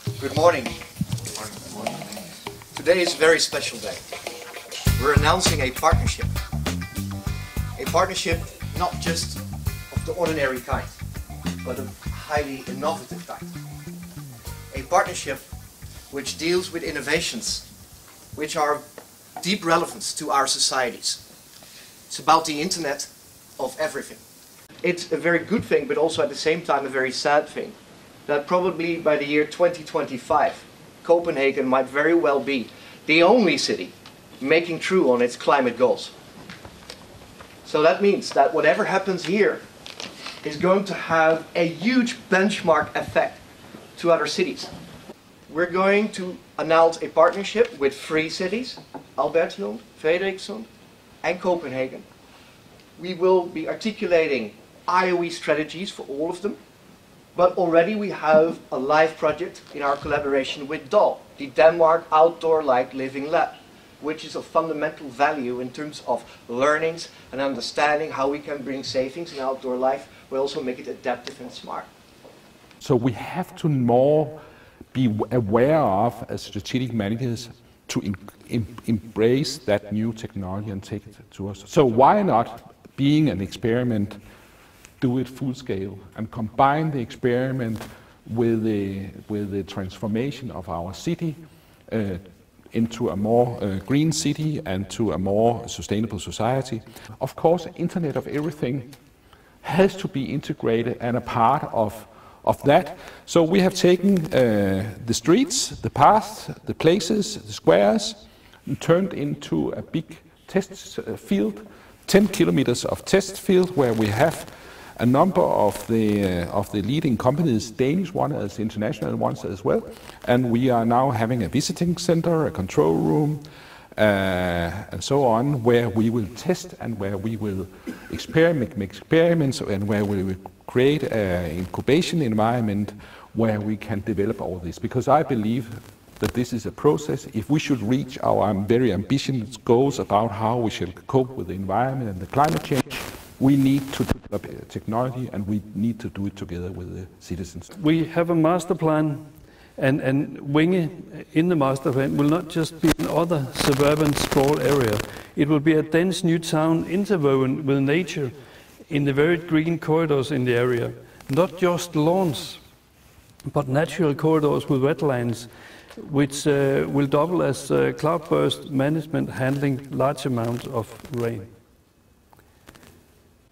Good morning. Today is a very special day. We're announcing a partnership. A partnership not just of the ordinary kind, but a highly innovative kind. A partnership which deals with innovations which are of deep relevance to our societies. It's about the internet of everything. It's a very good thing, but also at the same time a very sad thing, that probably by the year 2025, Copenhagen might very well be the only city making true on its climate goals. So that means that whatever happens here is going to have a huge benchmark effect to other cities. We're going to announce a partnership with 3 cities, Albertslund, Frederiksund and Copenhagen. We will be articulating IoE strategies for all of them, but already we have a live project in our collaboration with DAL, the Denmark Outdoor Light Living Lab, which is of fundamental value in terms of learnings and understanding how we can bring savings in outdoor life, but also make it adaptive and smart. So we have to more be aware of, as strategic managers, to embrace that new technology and take it to us. So why not, being an experiment, do it full scale and combine the experiment with the transformation of our city into a more green city and to a more sustainable society. Of course, Internet of Everything has to be integrated and a part of that. So we have taken the streets, the paths, the places, the squares, and turned into a big test field, 10 kilometers of test field, where we have a number of the leading companies, Danish ones as international ones as well, and we are now having a visiting center, a control room, and so on, where we will test and where we will make experiments, and where we will create an incubation environment where we can develop all this. Because I believe that this is a process. If we should reach our very ambitious goals about how we shall cope with the environment and the climate change, we need to develop technology, and we need to do it together with the citizens. We have a master plan, and Winge in the master plan will not just be another suburban sprawl area. It will be a dense new town interwoven with nature in the very green corridors in the area. Not just lawns, but natural corridors with wetlands, which will double as cloudburst management, handling large amounts of rain.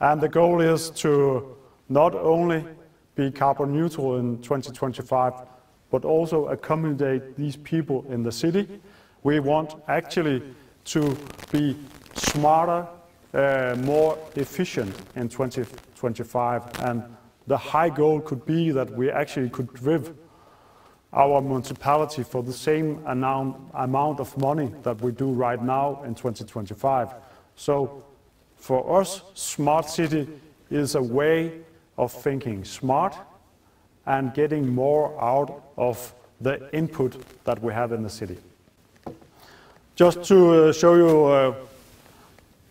And the goal is to not only be carbon neutral in 2025, but also accommodate these people in the city. We want actually to be smarter, more efficient in 2025. And the high goal could be that we actually could drive our municipality for the same amount of money that we do right now in 2025. So for us, smart city is a way of thinking smart and getting more out of the input that we have in the city. Just to show you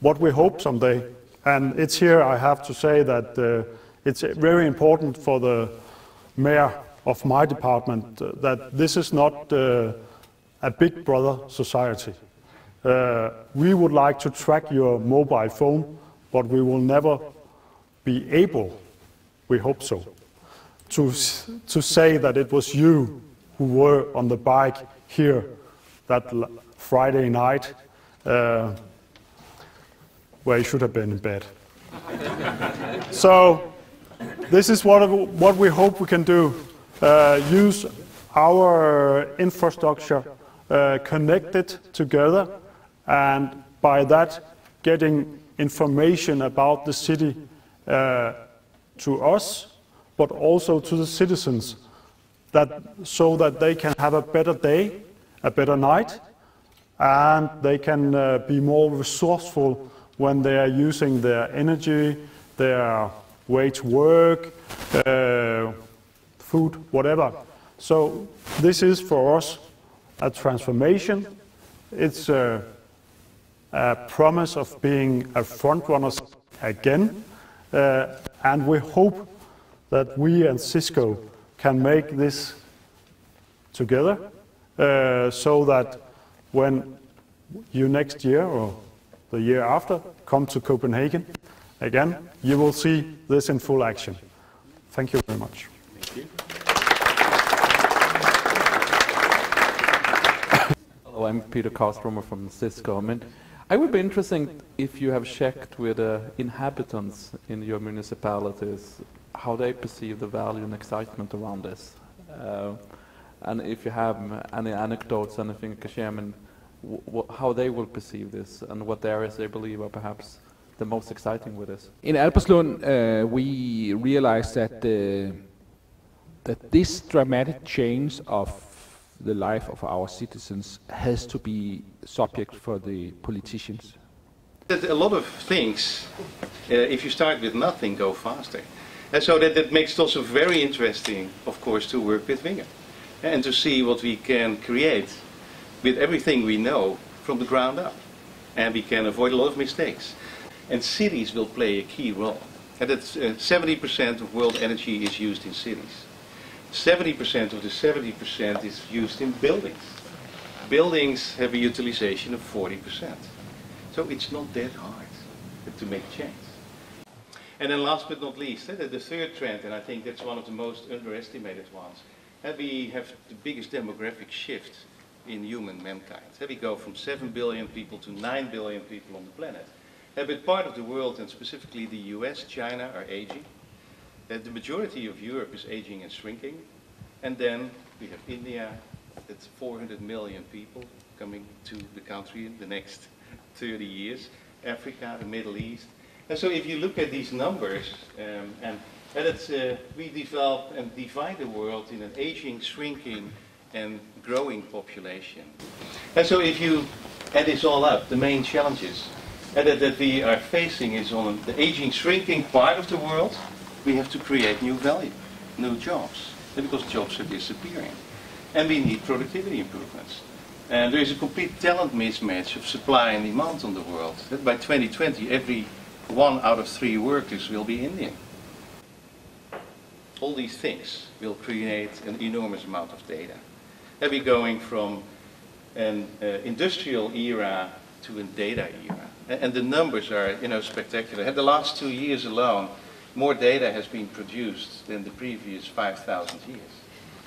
what we hope someday, and it's here I have to say that it's very important for the mayor of my department that this is not a big brother society. We would like to track your mobile phone, but we will never be able, we hope so, to say that it was you who were on the bike here that Friday night where you should have been in bed. So this is what we hope we can do. Use our infrastructure, connect it together, and by that getting information about the city to us, but also to the citizens, so that they can have a better day, a better night, and they can be more resourceful when they are using their energy, their way to work, food, whatever. So this is for us a transformation. It's a promise of being a front runner again, and we hope that we and Cisco can make this together, so that when you next year or the year after come to Copenhagen again, you will see this in full action. Thank you very much. Thank you. Hello, I'm Peter Karlstromer from Cisco. I would be interested if you have checked with inhabitants in your municipalities how they perceive the value and excitement around this. And if you have any anecdotes, anything you can share, how they will perceive this and what areas they believe are perhaps the most exciting with this. In Albertslund, we realized that this dramatic change of the life of our citizens has to be subject for the politicians. A lot of things, if you start with nothing, go faster. And so that makes it also very interesting, of course, to work with Winge and to see what we can create with everything we know from the ground up. And we can avoid a lot of mistakes. And cities will play a key role. And that's 70% of world energy is used in cities. 70% of the 70% is used in buildings. Buildings have a utilization of 40%. So it's not that hard to make change. And then last but not least, the third trend, and I think that's one of the most underestimated ones, we have the biggest demographic shift in human mankind. We go from 7 billion people to 9 billion people on the planet. But part of the world, and specifically the US, China, are aging. The majority of Europe is aging and shrinking. And then we have India, that's 400 million people coming to the country in the next 30 years. Africa, the Middle East. And so if you look at these numbers, we develop and divide the world in an aging, shrinking, and growing population. And so if you add this all up, the main challenges that we are facing is on the aging, shrinking part of the world, we have to create new value, new jobs, because jobs are disappearing. And we need productivity improvements. And there is a complete talent mismatch of supply and demand on the world. That by 2020, every 1 out of 3 workers will be Indian. All these things will create an enormous amount of data. And we're going from an industrial era to a data era. And the numbers are, spectacular. In the last 2 years alone, more data has been produced than the previous 5,000 years.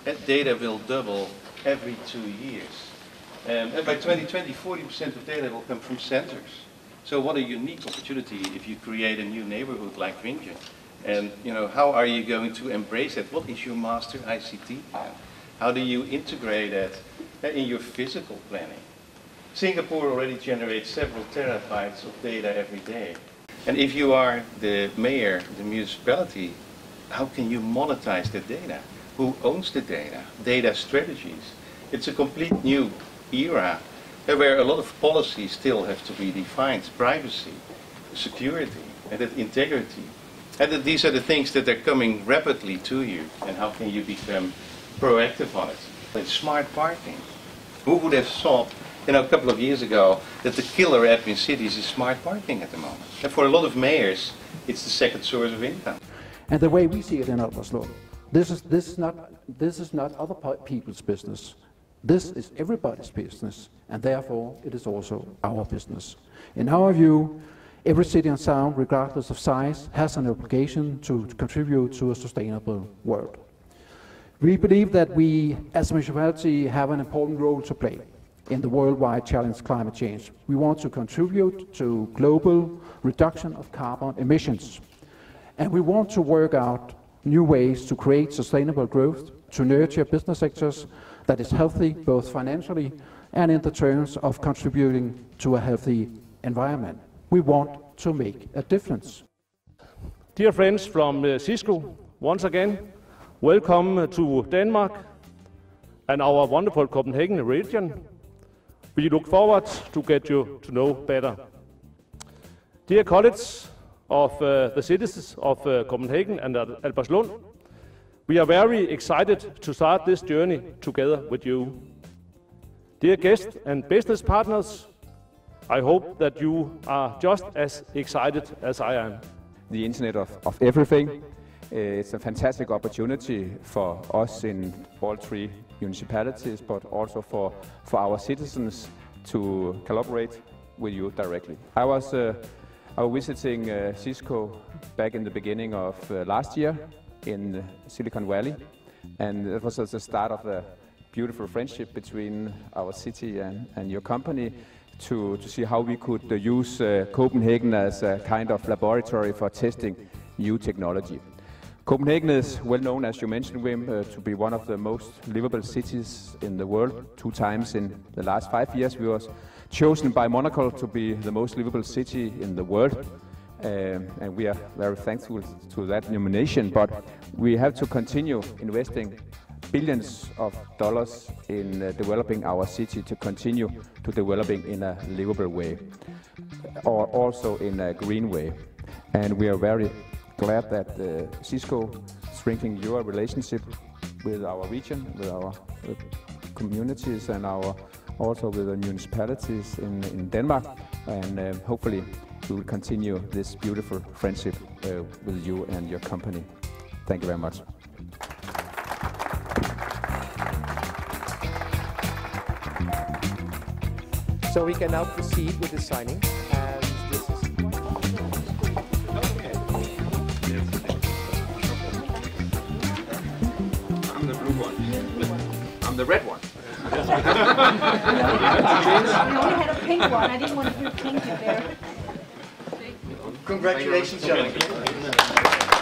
That data will double every 2 years. And by 2020, 40% of data will come from sensors. So what a unique opportunity if you create a new neighborhood like Winge. And how are you going to embrace it? What is your master ICT plan? How do you integrate that in your physical planning? Singapore already generates several terabytes of data every day. And if you are the mayor, the municipality, how can you monetize the data? Who owns the data? Data strategies. It's a complete new era where a lot of policies still have to be defined. Privacy, security, and integrity. And that these are the things that are coming rapidly to you. And how can you become proactive on it? Like smart parking. Who would have thought, a couple of years ago, that the killer app in cities is smart parking at the moment? And for a lot of mayors, it's the second source of income. And the way we see it in Albertslund, this is not other people's business. This is everybody's business, and therefore it is also our business. In our view, every city and town, regardless of size, has an obligation to contribute to a sustainable world. We believe that we, as a municipality, have an important role to play in the worldwide challenge climate change. We want to contribute to global reduction of carbon emissions. And we want to work out new ways to create sustainable growth, to nurture business sectors that is healthy both financially and in the terms of contributing to a healthy environment. We want to make a difference. Dear friends from Cisco, once again, welcome to Denmark and our wonderful Copenhagen region. We look forward to get you to know better. Dear colleagues of the citizens of Copenhagen and Albertslund, we are very excited to start this journey together with you. Dear guests and business partners, I hope that you are just as excited as I am. The Internet of Everything. It's a fantastic opportunity for us in all 3 municipalities, but also for our citizens to collaborate with you directly. I was visiting Cisco back in the beginning of last year in Silicon Valley, and it was the start of a beautiful friendship between our city and your company to see how we could use Copenhagen as a kind of laboratory for testing new technology. Copenhagen is well known, as you mentioned, Wim, to be one of the most livable cities in the world. 2 times in the last 5 years we was chosen by Monaco to be the most livable city in the world. And we are very thankful to that nomination, but we have to continue investing billions of dollars in developing our city to continue to developing in a livable way, or also in a green way. And we are very glad that Cisco strengthening your relationship with our region, with our communities, and also with the municipalities in Denmark. And hopefully we will continue this beautiful friendship with you and your company. Thank you very much. So we can now proceed with the signing. And this is I'm the blue one. I'm the red one. We only had a pink one. I didn't want to do pink in there. Congratulations, gentlemen.